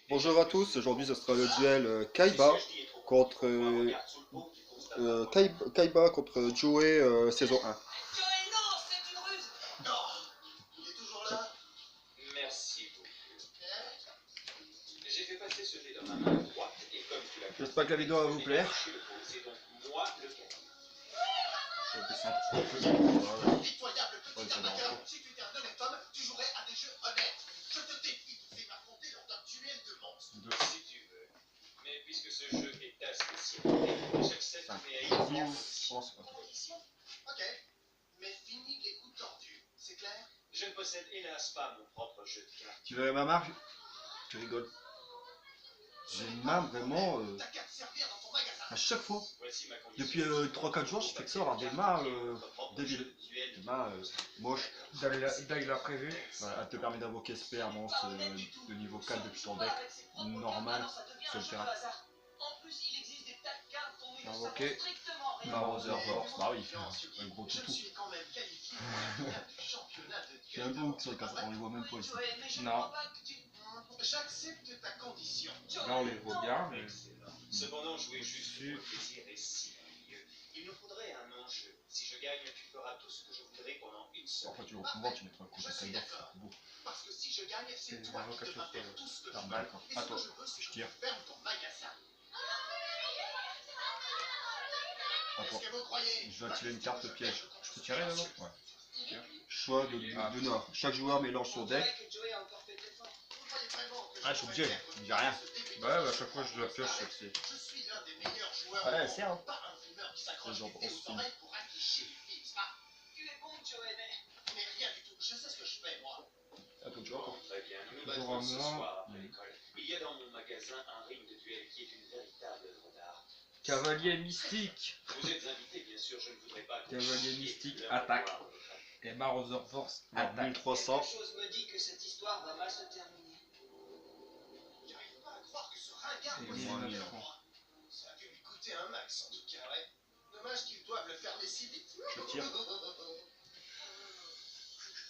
Bonjour à tous, aujourd'hui ce sera le duel Kaiba contre Kaiba contre Joey saison 1. Joey, non, c'est une ruse. Non, il est toujours là. Merci beaucoup. J'ai fait passer ce dé dans ma main droite et comme tu l'as J'espère que la vidéo va vous plaire. c'est donc moi le gagnant. Pitoyable petit amateur, si tu étais un honnête homme, tu jouerais à des jeux honnêtes. Je te défie de les m'affronter lors d'un duel de monstres. Si tu veux. Mais puisque ce jeu est ta spécialité, j'accepte mes Condition. Ok, mais fini les coups tordus, c'est clair? Je ne possède hélas pas mon propre jeu de cartes. Tu veux ma marque? Tu rigoles. J'ai une main vraiment T'as qu'à te servir dans ton magasin. à chaque fois. Voici ma condition. Depuis 3-4 jours, je fais que ça avoir des mains débiles. Des mains moches. Il l'a prévu. Voilà, elle te permet d'invoquer Esper, monstre de niveau 4 depuis ton deck normal sur le terrain. En plus, il existe des tas de cartes dont nous ne Invoqué. savons strictement rien. Marauder Force, bah oui, il fait un gros Je toutou. suis quand même qualifié pour la finale du championnat de J'ai un duel. beau sur les cases, on les voit même pas ici. Joey, mais je ne Non. crois pas que tu... J'accepte ta condition. Là, on les voit bien, mais. Excellent. Cependant, jouer juste pour le plaisir est si ennuyeux. Il nous faudrait un enjeu. Si je gagne, tu feras tout ce que je voudrais pendant une En fait, semaine. tu vas au pouvoir, tu mettras un coup de Je suis Kaiba, d'accord. c'est beau. Parce que si je gagne, c'est C'est toi qui l'invocation devras faire sur tout ce que tu l'arme, veux. d'accord. Et ce À que toi. je veux, c'est Je que tire. tu fermes ton magasin. À Qu'est-ce toi. que vous croyez? Je vais activer une carte piège. Je peux tirer d'abord? Ouais. Choix de nord. Chaque joueur mélange son On deck. dirait que Joey a encore fait l'effort. Vous croyez vraiment que Ah, je suis obligé, il me dit rien. Bah ouais, à chaque fois je la pioche, c'est. Je suis l'un des meilleurs joueurs. Ouais, au c'est monde. hein. Pas un fumeur qui s'accroche Genre, les on se aux filme. oreilles pour afficher les films. Ah, Tu es bon, Joey, mais rien du tout. Je sais ce que je fais, moi. À toi de jouer. Très bien, nous nous Toujours battrons un ce mort. soir après l'école. Il y a dans mon magasin un ring de duel qui est une véritable œuvre d'art. Cavalier mystique Vous êtes invité, bien sûr, je ne voudrais pas que Cavalier vous chiiez mystique, l'heure attaque. de voir. et Marauder Force Alors, attaque. 1300. Quelque chose me dit que cette histoire va mal se terminer. J'arrive pas à croire que ce ringard Et possède moi, un mille cœur francs. droit. Ça a dû lui coûter un max, en tout cas, ouais. Dommage qu'ils doivent le fermer si vite. Je tire.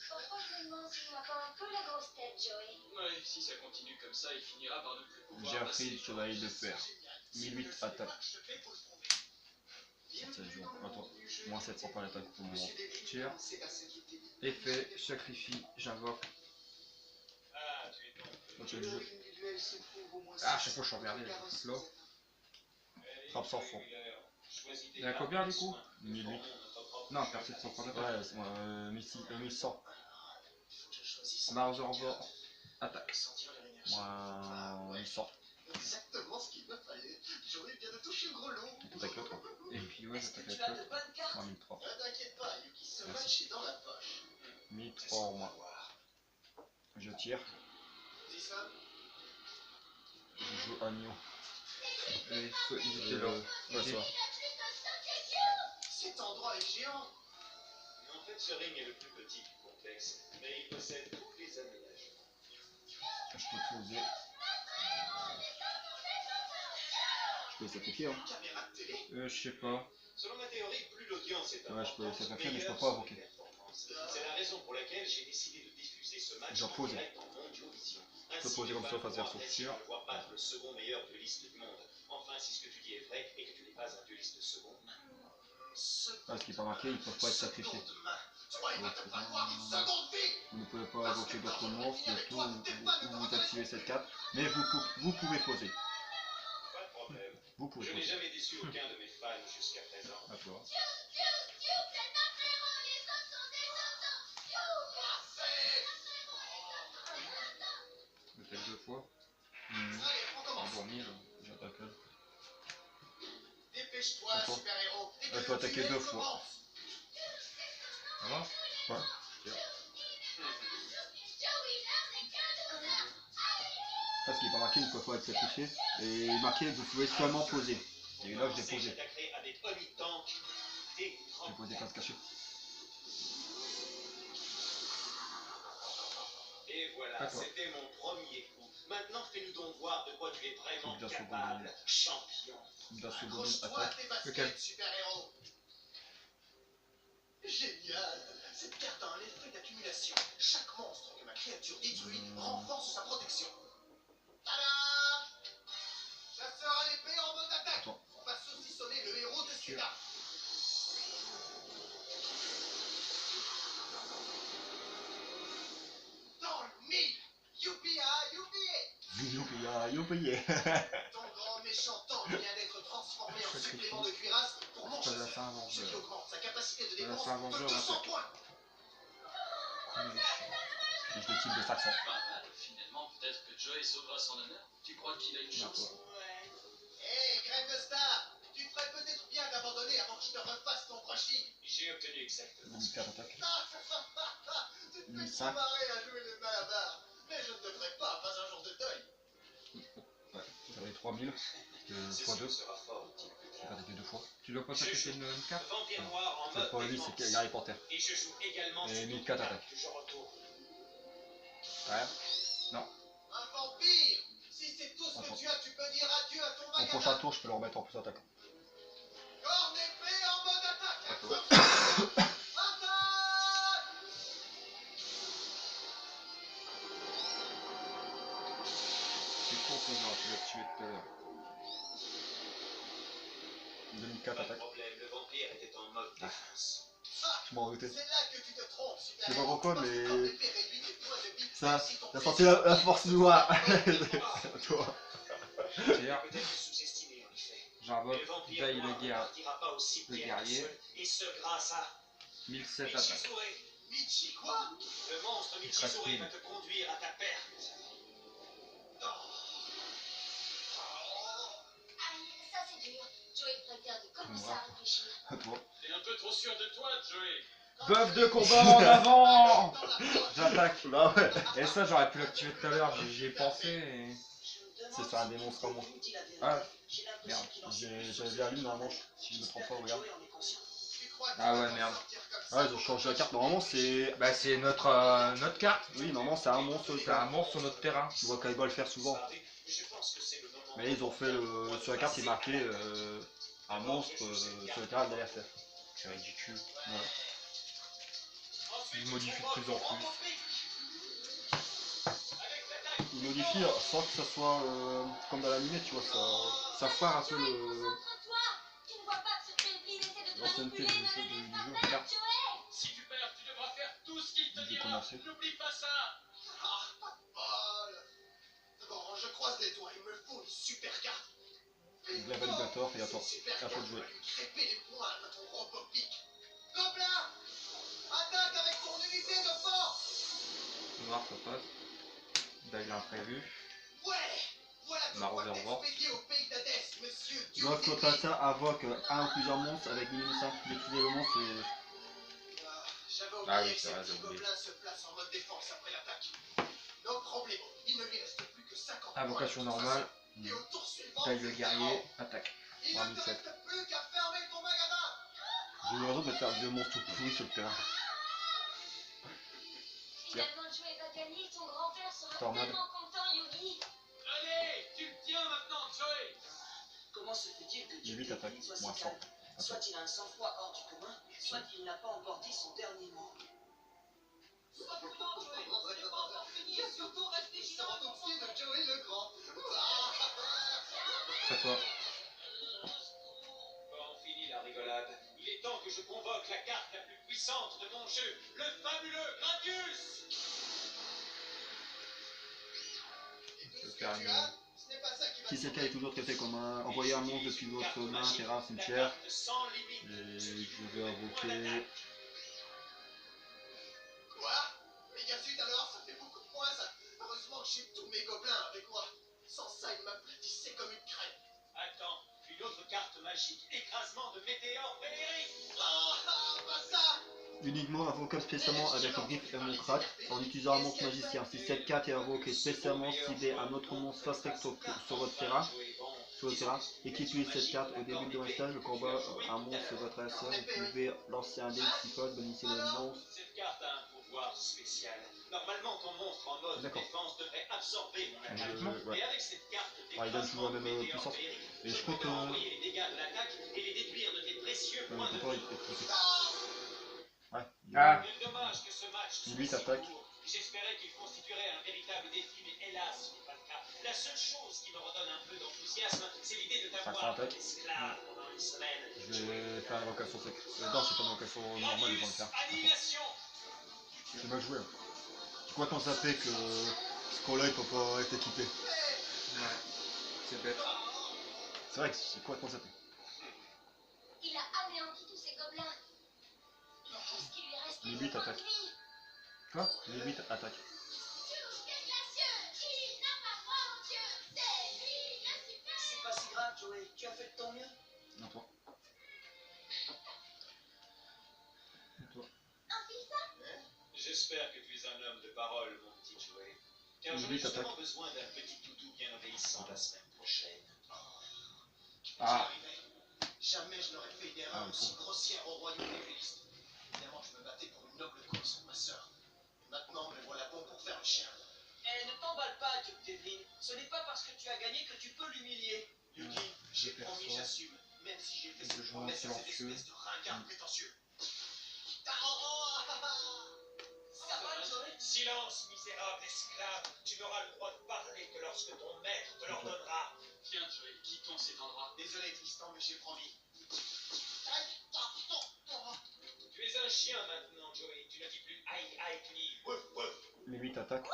Parfois, je me demande si tu n'as pas un peu la grosse tête, Joey. Ouais, si ça continue comme ça, il finira par ne plus pouvoir... Jeffrey, chevalier de fer. 1008 attaque. Je fais pour le prouver. 7 jours. Attends. Moins 700 par l'attaque pour le moment. Tire. Effet, sacrifie, j'invoque. Ah, tu es donc... Ok, le jeu. Ah, à chaque fois je suis emmerdé, là. Frappe sans fond. Il y a combien du coup? 1008. Non, perd 700 par l'attaque. Ouais, c'est 1100. Marauder Force attaque. Moins 800. Exactement ce qu'il me fallait. Joey vient de toucher le gros lot. T'attaques l'autre. Et puis ouais, Est-ce que j'attaque tu avec as de l'autre. bonnes cartes? Moins 1003. Ne t'inquiète pas, Yuki, ce Merci. match est dans la poche. 1003 en moins. Je tire. Dis ça. Je joue Agneau. Et il faut éviter l'or. Ouais, ça. Cet endroit est géant. En fait, ce ring est le plus petit du complexe, mais il possède tous les aménagements. Je peux poser. Je peux sacrifier, hein. Une caméra de télé. Je sais pas. Selon ma théorie, plus l'audience est Ouais, je peux importante, sacrifier, mais je peux meilleures pas sont invoquer. les performances. C'est la raison pour laquelle j'ai décidé de diffuser ce match J'en en pose. direct en Mondiovision. peux poser comme ça, face verso. Ainsi, on voit battre le second meilleur dueliste du monde. Enfin, si ce que tu dis est vrai et que tu n'es pas un dueliste second. Ah, ce qui n'est pas marqué, ils ne peuvent pas être sacrifiés. Vous ne pouvez pas invoquer d'autres monstres, de tout, vous activez cette carte, mais vous pouvez poser. Pas de problème. Vous pouvez Je n'ai poser. jamais déçu aucun de mes fans jusqu'à présent. À toi. Peut-être deux fois. Endormi, j'attaque elle. Dépêche-toi, Attends. super-héros. Elle peut attaquer deux fois. Ça va? Ouais. Parce qu'il n'est pas marqué, il ne peut pas être sacrifié. Et il est marqué, vous pouvez seulement poser. Et là, je l'ai posé. J'attaquerai avec Oni Tank. J'ai posé 15 cachés. Et voilà, D'accord. c'était mon premier coup. Maintenant, fais-nous donc voir de quoi tu es vraiment Coup d'assaut capable, Goblin. champion. D'assaut Goblin Accroche-toi à attaque. tes baskets, Lequel? super-héros. Génial. Cette carte a un effet d'accumulation. Chaque monstre que ma créature détruit renforce sa protection. Tada! Youpi. Ton grand méchant tank vient d'être transformé en supplément de cuirasse pour mon Ça chasseur, va faire un ce qui vengeur. augmente sa capacité de Ça va défense faire un de vengeur, 200 attaque. points. Et je le type de 500. Pas mal, finalement, peut-être que Joey sauvera son honneur. Tu crois qu'il a une chance? Ouais. Hé, Graine de Star, tu ferais peut-être bien d'abandonner avant qu'il te refasse ton brushing. J'ai obtenu exactement ce que 2004 attaque. Tu te fais 1005. trop marrer à jouer les malabar. Mais je ne te ferai pas un jour de deuil. Ouais, ça va être 3000. c'est X2. sûr sera fort utile. Je vais attaquer 2 fois. Tu dois pas t'attaquer le M4? Vampire noir en C'est mode pas lui, défense. c'est Harry Potter. Et je joue également Et sur 1004 d'autres attaque. cartes que je retourne. Ouais. Un vampire. Si c'est tout ce que tu as, tu peux dire adieu à ton Au magasin. prochain tour, je peux le remettre en plus attaque. Corne épée en mode attaque. D'accord. Attaque. C'est trop pesant, tu l'as tué tout à l'heure. 2004 Pas de attaque. problème, le vampire était en mode défense. Je m'en redoutais. C'est là que tu te trompes, Je sais pas pourquoi, Parce que mais- Corne épée réduit tes points de vie, Ça, même si ton t'as PV senti la force noire. Toi. Tiens, Peut-être sous-estimé en effet. j'invoque Le vampire Veille noir le ne guerre. partira pas aussi le près guerrier. seul, et ce grâce à 1007 attaques. Michizure. Michi, quoi? Le monstre Michizure Crime. va te conduire à ta perte. Aïe, ça c'est dur. Joey préfère de commencer à réfléchir. À toi. T'es un peu trop sûr de toi, Joey. Bœuf de combat en avant! Dans la poche. J'attaque. Bah ouais. Et ça, j'aurais pu l'activer tout à l'heure, j'y ai pensé et... C'est ça, un démonstre Ah, Merde. J'avais bien lu normalement, si je me trompe pas, regarde. Tu crois que Ah tu vas ouais, t'en merde. sortir comme ça, Ah, ils ont changé la carte. Normalement, c'est. bah c'est notre carte. Oui, normalement, c'est un monstre. C'est un monstre sur notre terrain. Tu vois Kaiba le faire souvent. Je pense que c'est le moment. Mais ils ont fait le. Sur la carte, il est marqué un monstre sur le terrain de l'adversaire. C'est ridicule. Ouais. Ils modifient de plus en plus. Ils modifient sans que ça soit comme dans l'animé, tu vois, ça foire un peu le. Concentre-toi. Tu ne vois pas que ce Pelvin essaie de te L'ancienneté manipuler du et jeu, me donner du sa jeu, place, regarde. Joey. Si tu perds, tu devras faire tout ce qu'il te Je vais dira. commencer. N'oublie pas ça. Bol. Bon, je croise les doigts, il me faut une super carte. La validator et attends. Cette super À toi carte de jouer. va lui crêper les poings à ton robot pique. Gobelin, attaque avec ton unité de force. Noir, ça passe. Dague l'imprévu. Ouais, voilà de Maraudeur quoi Vortex. t'expédier au pays d'Hadès, monsieur Dieu. Lorsque des votre assassin invoque un ou plusieurs monstres avec minimum 5 d'utiliser le monstre et. J'avais Ah oublié oui, que c'est ces vrai, petits j'ai oublié. gobelins se placent en mode défense après l'attaque. No problème, il ne lui reste plus que 50 points. Invocation de toute normale. façon. Et au tour suivant, Taille le c'est guerrier. zéro. Attaque. Il ne te 3007. reste plus qu'à fermer ton magasin. J'ai eu raison de faire deux monstres tout pourris sur le terrain. Finalement, Joey va gagner. Ton grand-père sera Tornade. tellement content, Yugi. Allez, tu le tiens maintenant, Joey. Comment se fait-il que 18 Dieu attaques, soit si moins 100. calme? Soit il a un sang-froid hors du commun, soit il n'a pas encore dit son dernier mot. Sois prudent, Joey. Ce n'est pas encore fini. Et surtout, reste vigilant au dossier de Joey le Grand. C'est toi. Bon, fini la rigolade. Il est temps que je convoque la carte la plus puissante de mon jeu, le fabuleux Gradius. Et tout Je ce vais que faire tu une- as, ce n'est pas ça qui va Si te c'est le cas, sauver. est toujours traité comme un. Envoyer un monstre depuis votre main, terrain, La cimetière. carte sans limite. Et Ce qui je vous vais donne moins invoquer. d'attaque. Quoi? Mais Yasud alors, ça fait beaucoup de points ça. Heureusement que j'ai tous mes gobelins avec moi. Sans ça, ils m'aplatissait comme une crêpe. Attends, une autre carte magique. Écrasement de météores féeriques. Ah, pas ça. Uniquement invocable spécialement avec le griffe émocrate en utilisant un monstre magicien. Si cette carte est invoquée spécialement ciblée un autre monstre face recto sur votre terrain, et qui utilise cette carte au début de votre stage, le combat un monstre de votre adversaire, vous pouvez lancer un dé si pose, bénissez le monstre. Cette carte a un pouvoir spécial. Normalement, ton monstre en mode D'accord. défense devrait absorber mon attaque. Ouais. Mais avec cette carte Ouais, il donne toujours la même météore puissance. féerique, Et je je crois peux que. envoyer les dégâts de l'attaque et les déduire de tes précieux Ouais, points il de peut pas vie. être. Ouais. Ah. Quel dommage que ce match soit 18 si attaques. court. J'espérais qu'il constituerait un véritable défi, mais hélas, ce n'est pas le cas. La seule chose qui me redonne un peu d'enthousiasme, c'est l'idée de 500 t'avoir attaques. esclave pendant une semaine. Je vais faire une invocation secrète. Non, c'est pas une invocation normale, ils vont le faire. Annihilation. C'est mal joué. Hein. Tu crois qu'on savait que ce qu'on-là il peut pas être équipé. Hey, C'est bête. C'est vrai que c'est complètement zappé. Il a anéanti tous ces gobelins. Mais qu'est-ce qui lui reste Les 8 attaques. Quoi? Les 8 attaques. C'est pas si grave, Joey. Tu as fait de ton mieux. Non, toi. J'espère que tu es un homme de parole, mon petit Joey. Car j'aurai Vite, justement attaque. besoin d'un petit toutou bien obéissant la semaine prochaine. Ah. Jamais je n'aurais fait une erreur Ah, aussi grossière au royaume des Félistes. Évidemment, je me battais pour une noble cause, ma sœur. Maintenant, me voilà bon pour faire le chien. Eh, ne t'emballe pas, Duke Devlin. Ce n'est pas parce que tu as gagné que tu peux l'humilier. Yuki, j'ai je promis, perçois. j'assume. Même si j'ai fait Le cette joint promesse à cette silencieux. espèce de ringard prétentieux. Ça va, Joey? Silence, misérable esclave. Tu n'auras le droit de parler que lorsque ton maître te l'ordonnera. Viens, Joey, quittons cet endroit. Désolé, Tristan, mais j'ai promis. Tu es un chien maintenant, Joey. Tu ne dis plus aïe aïe, tu dis wouf wouf. Les 8 attaques.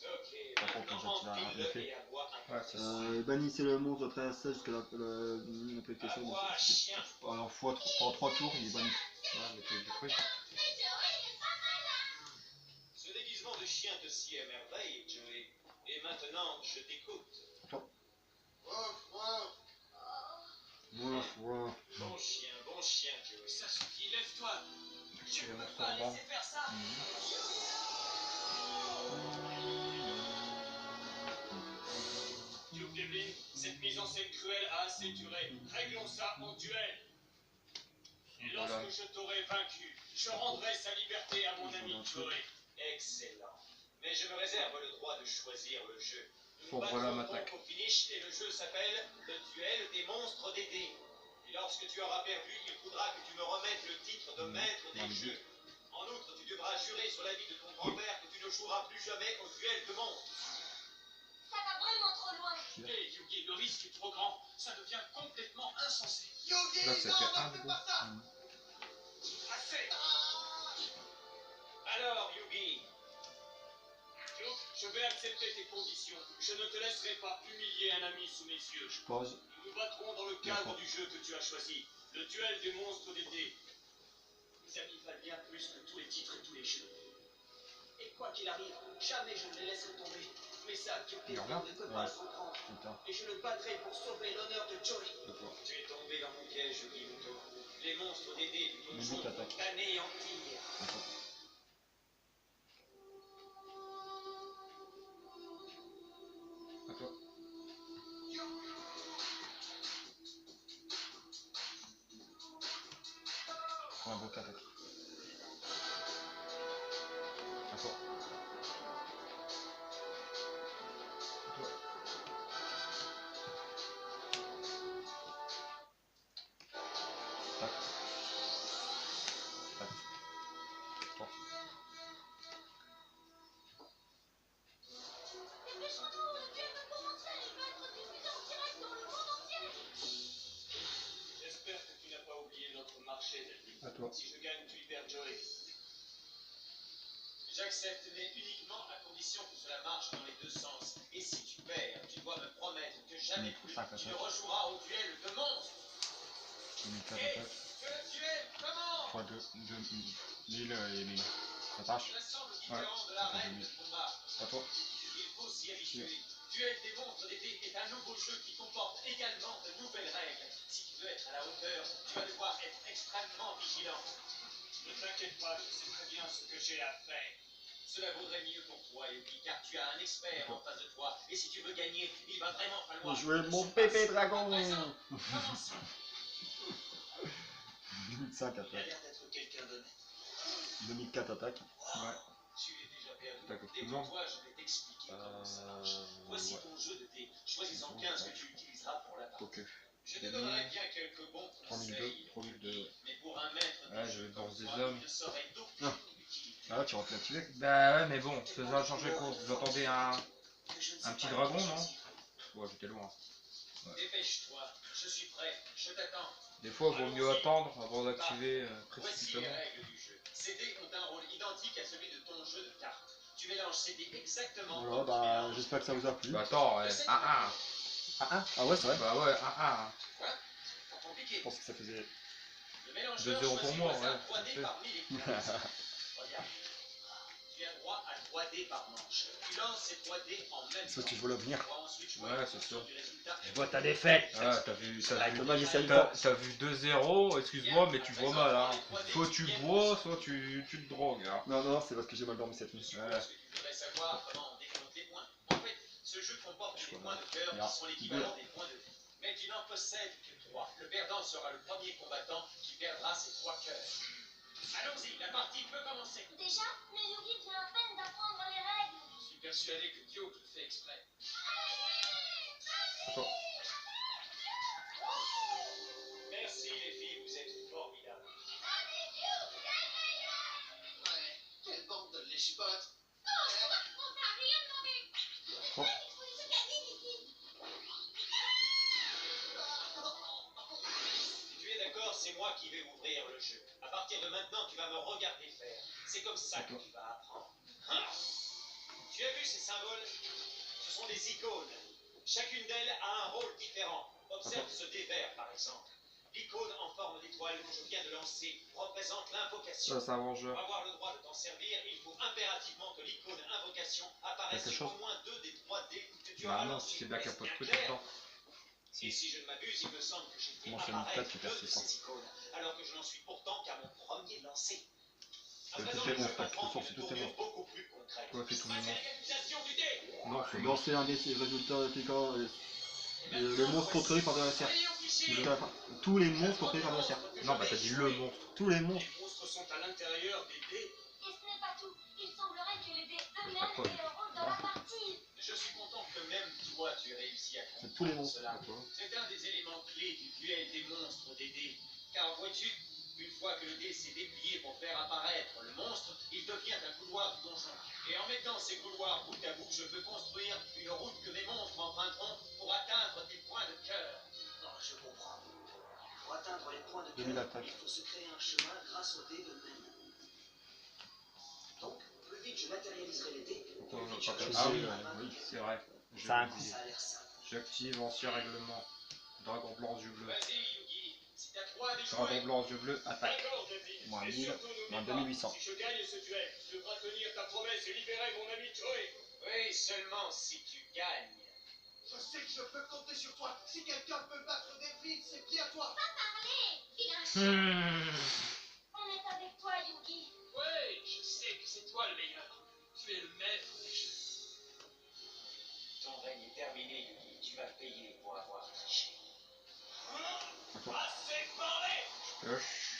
Ok, Par contre, maintenant on jette la enfile-le effet. et aboie un Ouais, peu. c'est ça. Bannissez le monstre après la 16 jusqu'à l'application. Aboie, chien. Alors, pendant 3 tours, il est banni. Ouais, mais t'as eu des trucs. Ce déguisement de chien te sied à merveille, Joey. Et maintenant, je t'écoute. Bon chien, Joey. Ça suffit, lève-toi. Tu les Tu peux morceaux pas en bas. laisser faire ça. Duke Devlin, cette mise en scène cruelle a assez duré. Réglons ça en duel. Et Voilà. lorsque je t'aurai vaincu, je rendrai sa liberté à mon ami Joey. Excellent. Mais je me réserve le droit de choisir le jeu. Nous Voilà battrons m'attaque. donc au finish et le jeu s'appelle le duel des monstres des dés. Et lorsque tu auras perdu, il faudra que tu me remettes le titre de maître des jeux. En outre, tu devras jurer sur la vie de ton grand-père que tu ne joueras plus jamais au duel de monstres. Ça va vraiment trop loin. Hé, Yugi, le risque est trop grand. Ça devient complètement insensé. Yugi, Là, ça non, fait ne un fais de pas ça. Assez. Alors, Yugi, Duke, je vais accepter tes conditions. Je ne te laisserai pas humilier un ami sous mes yeux. Je pose. Nous nous battrons dans le cadre du jeu que tu as choisi, le duel des monstres des dés. Mes amis valent bien plus que tous les titres et tous les jeux. Et quoi qu'il arrive, jamais je ne les laisserai tomber. Mais ça, Duke Il Devlin revient. ne peut pas Ouais. le comprendre. Putain. Et je le battrai pour sauver l'honneur de Joey. Tu es tombé dans mon piège, Yugi Muto. Les monstres des dés du Les donjon huit vont attaques. t'anéantir. À toi. Un beau attaque. À toi. Tac. Tac. Toi. Dépêchons-nous, le duel va commencer. Il va être diffusé en direct dans le monde entier. J'espère que tu n'as pas oublié notre marché, Delvin. À toi. Si je gagne, tu libères Joey. J'accepte, mais uniquement à condition que cela marche dans les deux sens. Et si tu perds, tu dois me promettre que jamais plus Cinq tu ne attaques. rejoueras au duel de monstres. Une 4 Et attaques. que le duel commence. x2. Lille et Lille. Attache. Il semble Ouais, différent de la ça fait règle deux de combat. À toi. Il faut s'y habituer. Duel des monstres des dés est un nouveau jeu qui comporte également de nouvelles règles. Si tu veux être à la hauteur, tu vas devoir être extrêmement vigilant. Ne t'inquiète pas, je sais très bien ce que j'ai à faire. Cela vaudrait mieux pour toi, Yuki, car tu as un expert en face de toi. Et si tu veux gagner, il va vraiment falloir... Je veux que mon tu pépé passes dragon. à présent. Commençons. Limite 5 Il a attaques. l'air d'être quelqu'un d'honnête. 2004 attaques. Ouais. Tu es déjà perdu. T'as quelque chose? Débrouille-toi, je vais t'expliquer comment ça marche. Voici Ouais. ton jeu de dés. Choisis-en 15 que tu utiliseras pour la partie. Ok. Je te donnerai bien quelques bons 3002, conseils, 3002. mais pour un maître Ouais, de je jeu vais comme dans des toi, hommes. il ne saurait Ah. d'aucune utilité. Ah là, tu rentres là-dessus. Bah ouais, mais bon, ça va changer quoi? Vous entendez un Que je ne sais petit pas dragon, quoi non? choisir. Ouais, j'étais loin. Dépêche-toi, je suis prêt, je t'attends. Des fois, il vaut mieux attendre avant d'activer Voici les précipitamment. règles du jeu. Ces dés ont un rôle identique à celui de ton jeu de cartes. Tu mélanges ces dés exactement Voilà, comme tu bah mélanges. j'espère que ça vous a plu. Bah attends, ouais. Ah Ah ouais, c'est vrai. bah ouais, Pas Je compliqué. pense que ça faisait... Le mélangeur 2-0 pour choisit moi, au hasard ouais, 3 dés parfait. parmi les cartes. Regarde. Tu as droit à 3 dés par manche. Tu lances ces 3 dés en même C'est temps. parce que je vois l'avenir. Tu pourras ensuite jouer Ouais, en c'est fonction sûr. du résultat. Je vois ta défaite. Ah, t'as vu Le magicien du T'as temps. vu 2-0, excuse-moi, mais tu vois mal, hein. Soit tu bois, soit tu te drogues, hein. Non, c'est parce que j'ai mal dormi cette nuit. Je suppose que tu voudrais savoir comment on décompte les points. En fait, ce jeu comporte des points de cœur qui sont l'équivalent des points de vie. Mais tu n'en possèdes que 3. Le perdant sera le premier combattant qui perdra ses 3 cœurs. Allons-y, la partie peut commencer. Déjà, mais Yugi vient à peine d'apprendre les règles. Je suis persuadé que Dio le fait exprès. Attends. Merci les filles, vous êtes formidables. Ouais, quelle bande de lèche-bottes. On t'a rien demandé. Oh. Il faut les gagner, Yugi. Si tu es d'accord, c'est moi qui vais ouvrir le jeu. À partir de maintenant, tu vas me regarder faire. C'est comme ça que tu vas apprendre. Hein? Tu as vu ces symboles? Ce sont des icônes. Chacune d'elles a un rôle différent. Observe ce dé vert, par exemple. L'icône en forme d'étoile que je viens de lancer représente l'invocation. Ça, c'est un Pour vengeur. avoir le droit de t'en servir, il faut impérativement que l'icône invocation apparaisse Quelque sur chose. au moins 2 des 3 dés que tu Bah auras non, lancés. si c'est de la Est-ce capote bien truc, clair? attends. Et si je ne m'abuse, il me semble que j'ai fait Comment je fais une apparaître tête, tu 2 perds de 600. ces icônes, alors que je n'en suis pourtant qu'à mon premier lancer. À C'est présent, tout est le bon, jeu frère, comprend tout une est bon. tournure beaucoup plus concrète. Toi, fais tout le Passez monde. à l'égalisation du dé. Non, c'est bon. Lancer un des résultats piquants. Le monstre contrôlé par l'adversaire. Allez, au fichier. Tous les monstres contrôlés par l'adversaire. Non, bah t'as dit le monstre. Tous les monstres. Les monstres sont à l'intérieur des dés. Et ce n'est pas tout. Il semblerait que les dés pas eux-mêmes quoi. aient un rôle dans la partie. Je suis content que même toi, tu aies réussi à C'est tous les comprendre monstres. cela. D'accord. C'est un des éléments clés du duel des monstres des dés. Car vois-tu, une fois que le dé s'est déplié pour faire apparaître le monstre, il devient un couloir du donjon. Et en mettant ces couloirs bout à bout, je peux construire une route que mes monstres emprunteront pour atteindre tes points de cœur. Non, je comprends. Pour atteindre les points de 2000 cœur, attaques. il faut se créer un chemin grâce aux dés eux-mêmes. Donc, plus vite je matérialiserai les dés, Pourquoi plus on vite n'a je pas réussirai Ah oui, à vaincre oui, les c'est vrai. Ça a un Ça a l'air simple. J'active ancien règlement. Dragon blanc, yeux bleus. Vas-y, Yugi, si t'as 3 à déjouer. Dragon blanc, yeux bleus, attaque. D'accord, David. Moins Et 1000, surtout, n'oublie moins pas, 2800. Si je gagne ce duel, tu devras tenir ta promesse et libérer mon ami Joey. Oui, seulement si tu gagnes. Je sais que je peux compter sur toi. Si quelqu'un peut battre David, c'est bien toi. Parlez, vilain chien. On est avec toi, Yugi. Oui, je sais que c'est toi le meilleur. Tu es le maître des jeux. Ton règne est terminé, Yugi. Tu vas payer pour avoir triché. Assez parlé. Pioche.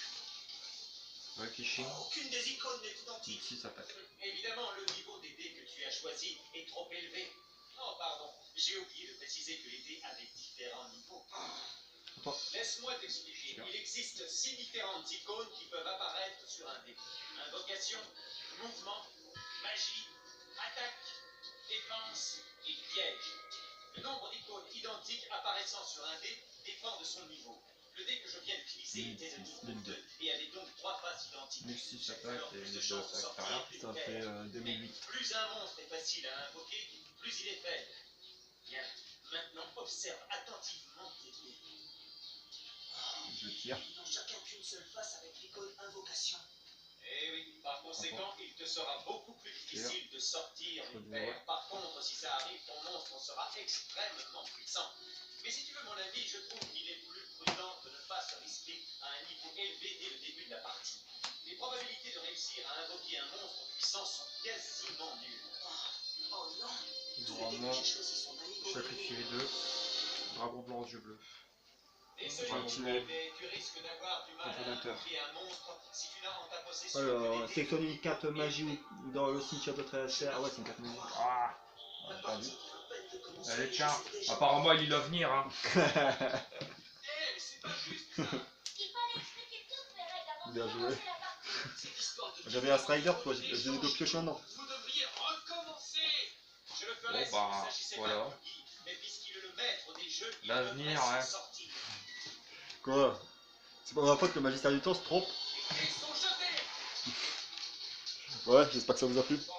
Rikishi. Aucune des icônes n'est identique. 6 attaques. Évidemment, le niveau des dés que tu as choisi est trop élevé. Oh, pardon, j'ai oublié de préciser que les dés avaient différents niveaux. Laisse-moi t'expliquer. Il existe 6 différentes icônes qui peuvent apparaître sur un dé. Invocation, mouvement, magie, attaque, défense et piège. Le nombre d'icônes identiques apparaissant sur un dé dépend de son niveau. Le dé que je viens d'utiliser était de niveau 2 et avait donc 3 faces identiques. 1006 attaques Alors, et plus de 2 chances de attaques. sortir T'as rien. une Ça paire. fait Mais 2008. plus un monstre est facile à invoquer, plus il est faible. Bien, maintenant observe attentivement tes dés. Je tire. Ils n'ont chacun qu'une seule face avec l'icône invocation. Eh oui, par conséquent, il te sera beaucoup plus difficile de sortir une paire. Par contre, si ça arrive, ton monstre sera extrêmement puissant. Mais si tu veux mon avis, je trouve qu'il est plus prudent de ne pas se risquer à un niveau élevé dès le début de la partie. Les probabilités de réussir à invoquer un monstre puissant sont quasiment nulles. Oh non. Tous les dés Vraiment, que j'ai choisis sont d'un niveau sacrifier les élevé. 2. Dragon blanc, yeux bleus. Désolé, Continue. mais tu risques d'avoir du mal à Ordinateur. invoquer un monstre si tu n'as en ta possession Alors, que des dés. sélectionne une carte magie dans le cimetière de adversaire. Ah ouais, c'est une carte magie. Ah, La j'ai perdu. partie vient à peine de commencer. Allez, et je tiens. sais déjà- Apparemment, il va venir, hein. Eh, mais c'est pas juste ça. Il fallait expliquer toutes les règles avant de Bien joué. commencer la partie. Cette histoire de J'avais un Strider, toi, j'ai des deux pioches maintenant. Vous devriez recommencer. Je le ferais Bon, si bah, il ne s'agissait voilà. pas de Yugi, mais puisqu'il est le maître des jeux, il L'avenir, devrait ouais. s'en sortir. Quoi? C'est pas ma faute que le magistère du temps se trompe. Les dés sont jetés. Ouais, j'espère que ça vous a plu. Bon,